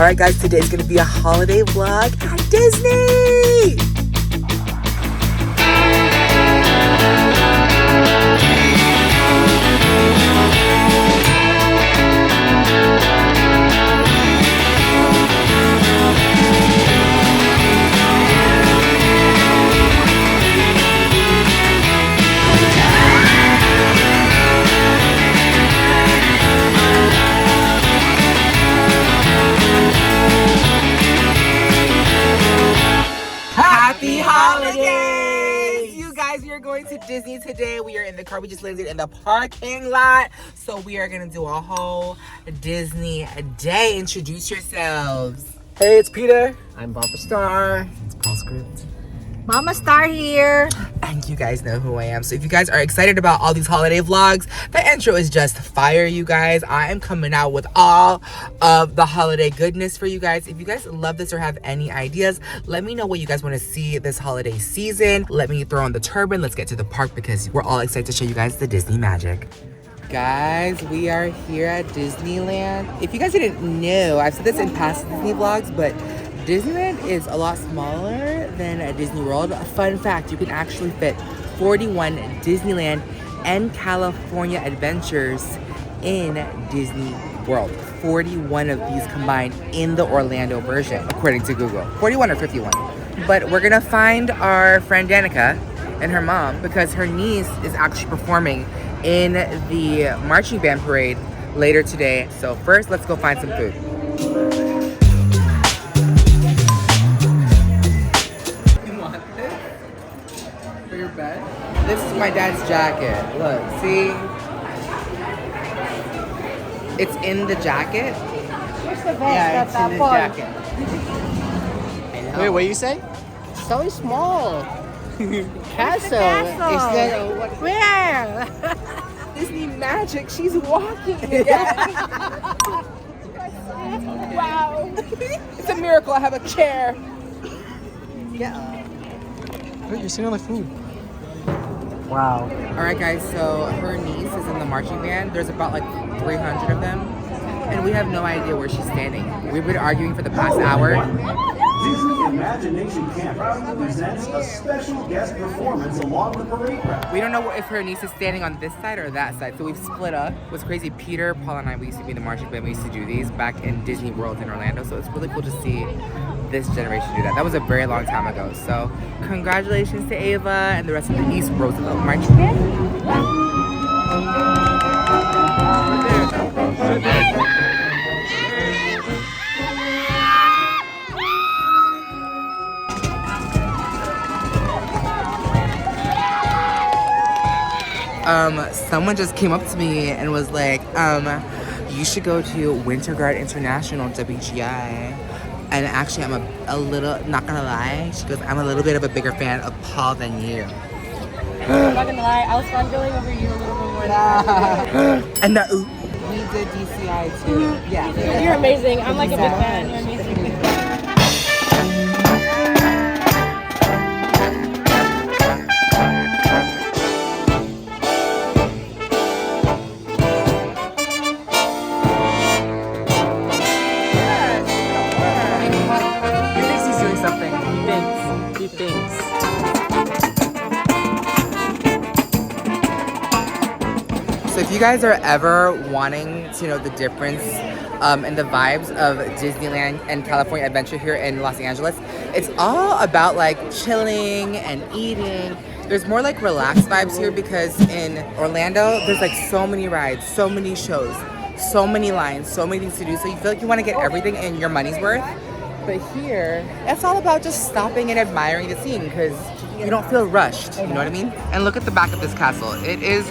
Alright guys, today's gonna be a holiday vlog at Disney! Happy holidays! You guys, we are going to Disney today. We are in the car. We just landed in the parking lot. So we are going to do a whole Disney day. Introduce yourselves. Hey, it's Peter. I'm PatrickStarrr. It's Paul Script. Mama Star here. And you guys know who I am. So if you guys are excited about all these holiday vlogs, the intro is just fire, you guys. I am coming out with all of the holiday goodness for you guys. If you guys love this or have any ideas, let me know what you guys want to see this holiday season. Let me throw on the turban. Let's get to the park because we're all excited to show you guys the Disney magic. Guys, we are here at Disneyland. If you guys didn't know, I've said this in past Disney vlogs, but Disneyland is a lot smaller than a Disney World. A fun fact, you can actually fit 41 Disneyland and California adventures in Disney World. 41 of these combined in the Orlando version, according to Google. 41 or 51. But we're gonna find our friend Danica and her mom because her niece is actually performing in the marching band parade later today. So first, let's go find some food. Bed. This is my dad's jacket. Look, see? It's in the jacket. Where's the vest? Yeah, it's in the jacket. Wait, what you say? So small. Castle. Castle? Is that where? Disney magic. She's walking again. Wow. It's a miracle I have a chair. Yeah. Wait, you're sitting on the food. Wow. Alright guys, so her niece is in the marching band. There's about like 300 of them. And we have no idea where she's standing. We've been arguing for the past hour. Disney Imagination Camp presents a special guest performance along the parade route. We don't know if her niece is standing on this side or that side, so we've split up. What's crazy, Peter, Paul, and I, we used to be in the marching band. We used to do these back in Disney World in Orlando, so it's really cool to see this generation do that. That was a very long time ago. So congratulations to Ava and the rest of the East Roosevelt marching band. Someone just came up to me and was like, you should go to Winter Guard International, WGI. And actually, I'm a little, not gonna lie, she goes, I'm a little bit of a bigger fan of Paul than you. I'm not gonna lie, I was fangirling over you a little bit more than And we did DCI too. Yeah. You're amazing. I'm like a big fan. You're amazing. So if you guys are ever wanting to know the difference and the vibes of Disneyland and California Adventure here in Los Angeles, it's all about like chilling and eating. There's more like relaxed vibes here because in Orlando, there's like so many rides, so many shows, so many lines, so many things to do. So you feel like you want to get everything in your money's worth. But here, it's all about just stopping and admiring the scene because you don't feel rushed, you know what I mean? And look at the back of this castle. It is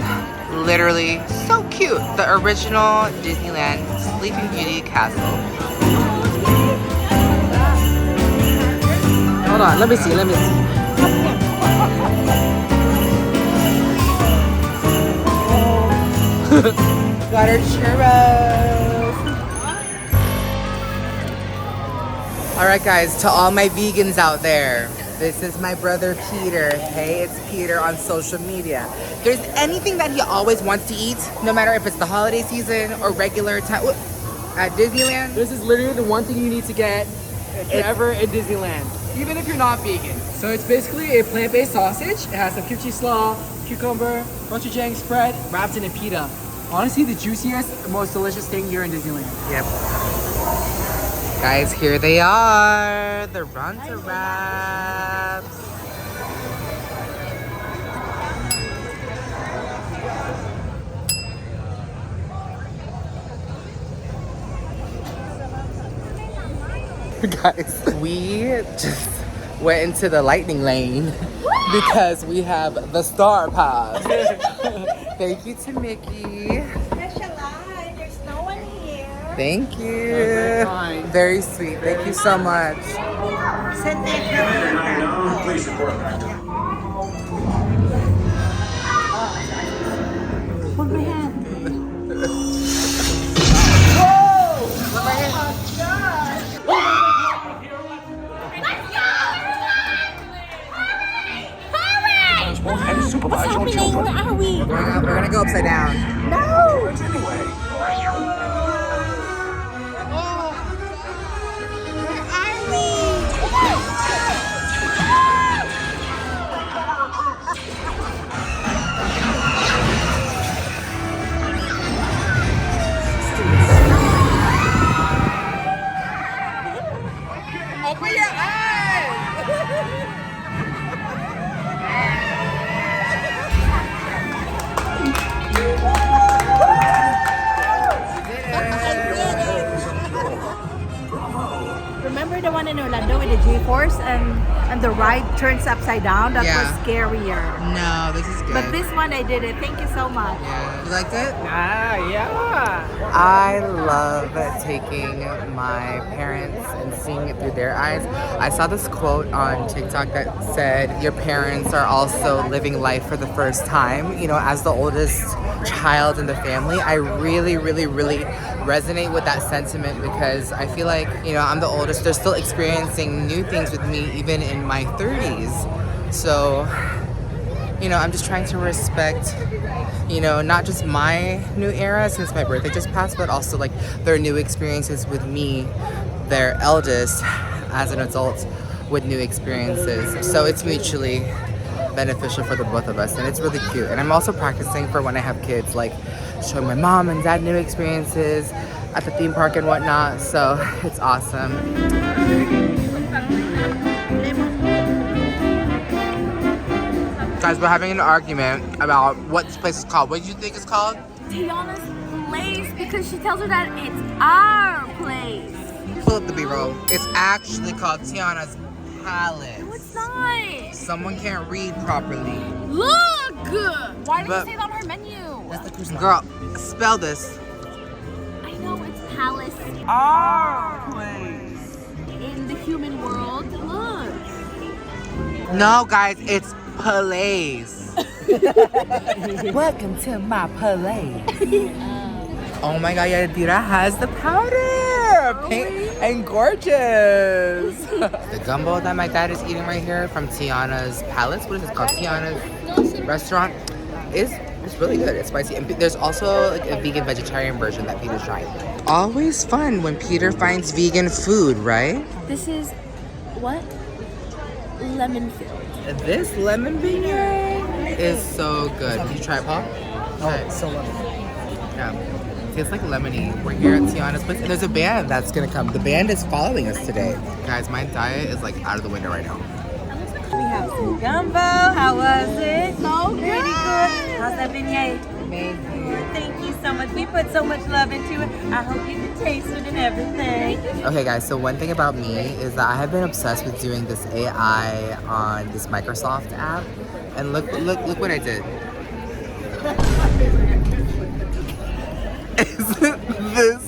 literally so cute. The original Disneyland Sleeping Beauty castle. Hold on, let me see. Got our churros. All right, guys, to all my vegans out there, this is my brother Peter. Hey, it's Peter on social media. If there's anything that he always wants to eat, no matter if it's the holiday season or regular time. At Disneyland? This is literally the one thing you need to get if you're ever in Disneyland, even if you're not vegan. So it's basically a plant-based sausage. It has some kimchi slaw, cucumber, gochujang spread, wrapped in a pita. Honestly, the juiciest, most delicious thing here in Disneyland. Yep. Guys, here they are. The Runta wraps. Guys, we just went into the lightning lane because we have the Star Pass. Thank you to Mickey. There's no one here. Thank you. Very sweet. Thank you so much. Please report back to Hold my hand. and supervise your children. Where are we? We're gonna go upside down. No! Anyway. Open your eyes! Remember the one in Orlando with the G-Force and the ride turns upside down? That Yeah. was scarier. No, this is good. But this one I did it. Thank you so much. Yeah. You liked it? Yeah. I love taking my parents and seeing it through their eyes. I saw this quote on TikTok that said, your parents are also living life for the first time. You know, as the oldest child in the family, I really, really, really resonate with that sentiment because I feel like, you know, I'm the oldest. They're still experiencing new things with me even in my 30s. So, you know, I'm just trying to respect, you know, not just my new era since my birthday just passed, but also like their new experiences with me, their eldest, as an adult with new experiences. So it's mutually beneficial for the both of us and it's really cute. And I'm also practicing for when I have kids, like showing my mom and dad new experiences at the theme park and whatnot. So it's awesome. Guys, we're having an argument about what this place is called. What do you think it's called? Tiana's place because she tells her that it's our place. Pull up the B-roll. It's actually called Tiana's Palace. No, it's not. Someone can't read properly. Look! Why did But- you say that on her menu? Girl, spell this. I know it's palace Our place. in the human world. Look. No, guys, it's Palace. Welcome to my Palace. Oh my God, Yadira has the powder. Pink and gorgeous. The gumbo that my dad is eating right here from Tiana's Palace. What is it called? Tiana's restaurant. It's really good. It's spicy. And there's also like a vegan vegetarian version that Peter's trying. Always fun when Peter finds vegan food, right? This is what? Lemon filled. This lemon beignet is so good. Did you try it, Paul? Oh, so lovely. Yeah. Tastes like lemony. We're here at Tiana's place and there's a band that's gonna come. The band is following us today. Guys, my diet is like out of the window right now. We have some gumbo. How was it? So good. Pretty good. How's that beignet? Amazing. Thank you so much. We put so much love into it. I hope you can taste it and everything. Okay guys, so one thing about me is that I have been obsessed with doing this AI on this Microsoft app. And look what I did. Isn't this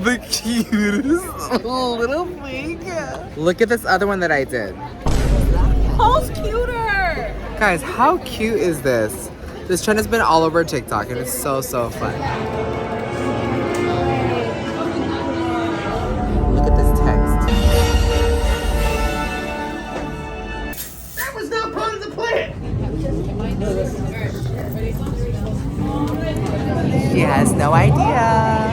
the cutest little thing? Look at this other one that I did. Who's cuter? Guys, how cute is this? This trend has been all over TikTok and it's so fun. Look at this text. That was not part of the plan. She has no idea.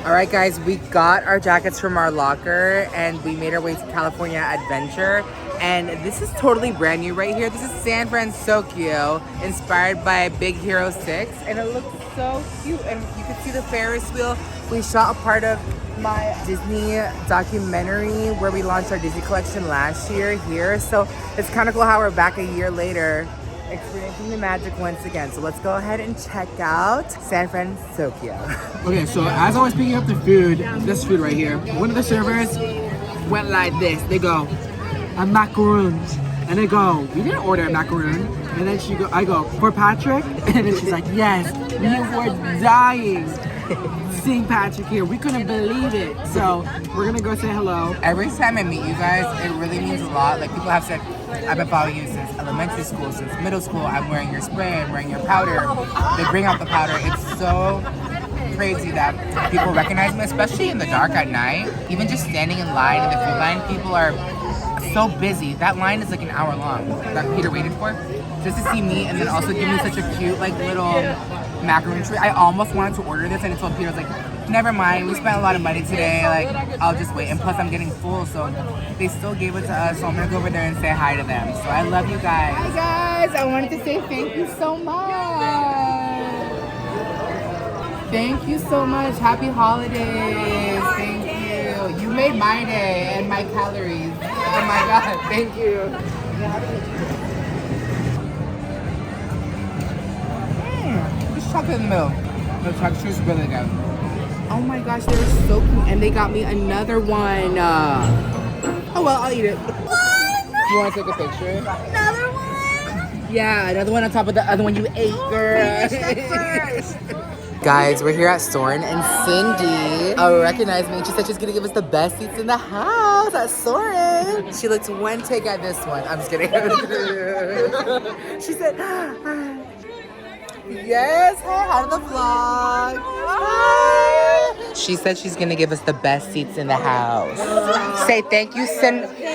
All right, guys, we got our jackets from our locker and we made our way to California Adventure. And this is totally brand new right here. This is San Francisco, inspired by Big Hero 6. And it looks so cute. And you can see the Ferris wheel. We shot a part of my Disney documentary where we launched our Disney collection last year here. So it's kind of cool how we're back a year later experiencing the magic once again. So let's go ahead and check out San Francisco. Okay, so as I was picking up the food, this food right here, one of the servers went like this. They go, "A macaroons," and they go, "We didn't order a macaroon." And then I go, "For Patrick?" And then she's like, "Yes, we were dying seeing Patrick here. We couldn't believe it." So we're gonna go say hello. Every time I meet you guys, it really means a lot. Like people have said, I've been following you since elementary school, since middle school. I'm wearing your spray, I'm wearing your powder. They bring out the powder. It's so crazy that people recognize me, especially in the dark at night. Even just standing in line in the food line, people are so busy. That line is like an hour long that Peter waited for. Just to see me and then also give me such a cute like little macaroon treat. I almost wanted to order this and I told Peter, I was like, never mind, we spent a lot of money today, like I'll just wait. And plus I'm getting full, so they still gave it to us, so I'm gonna go over there and say hi to them. So I love you guys. Hi guys, I wanted to say thank you so much. Thank you so much. Happy holidays. Thank you. You made my day and my calories. Oh my god, thank you. There's chocolate in the middle. The texture is really good. Oh my gosh, they're so cute. And they got me another one. Oh well, I'll eat it. What? You want to take a picture? Another one? Yeah, another one on top of the other one you ate, girl. First. Guys, we're here at Soren and Cindy recognized me. She said she's gonna give us the best seats in the house at Soren. She looked one take at this one. I'm just kidding. She said, yes, hi to the vlog. Hi. She said she's gonna give us the best seats in the house. Say thank you,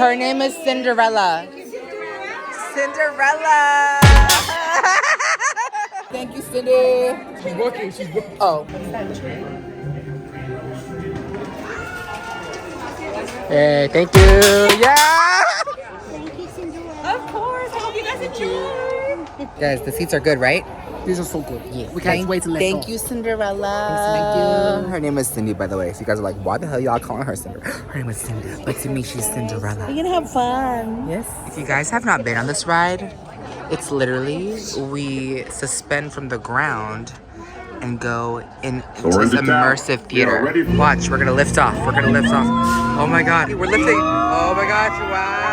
her name is Cinderella. Cinderella. Thank you, Cindy. She's working. Oh. Hey, thank you. Yeah. Of course. I hope you guys enjoy. Guys, the seats are good, right? These are so good. Yeah. We can't wait to let go. Thank you, Cinderella. Thank you. Her name is Cindy, by the way. So you guys are like, why the hell y'all calling her Cinderella? Her name is Cindy. But to me, she's Cinderella. We're gonna have fun. Yes. If you guys have not been on this ride, it's literally, we suspend from the ground and go into this immersive theater. Watch, we're gonna lift off. We're gonna lift off. Oh my god, we're lifting. Oh my gosh, wow.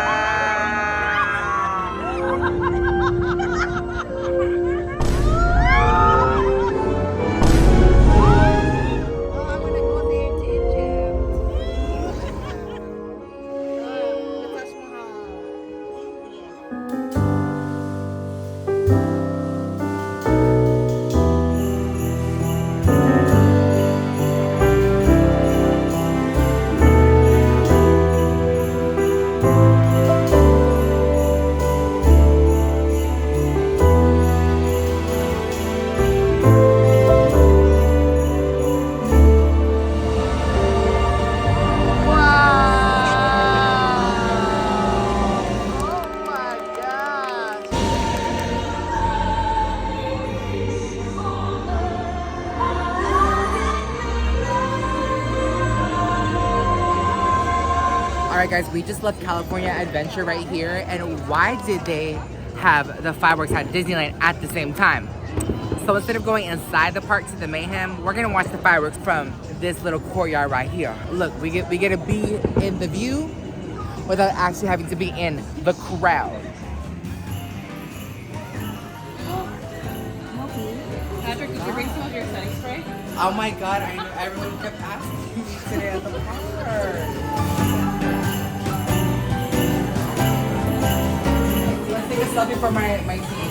Alright guys, we just left California Adventure right here, and why did they have the fireworks at Disneyland at the same time? So instead of going inside the park to the mayhem, we're gonna watch the fireworks from this little courtyard right here. Look, we get to be in the view without actually having to be in the crowd. Patrick, did you bring some of your setting spray? Oh my god, I know everyone kept asking me today at the park. Let's take a selfie for my team.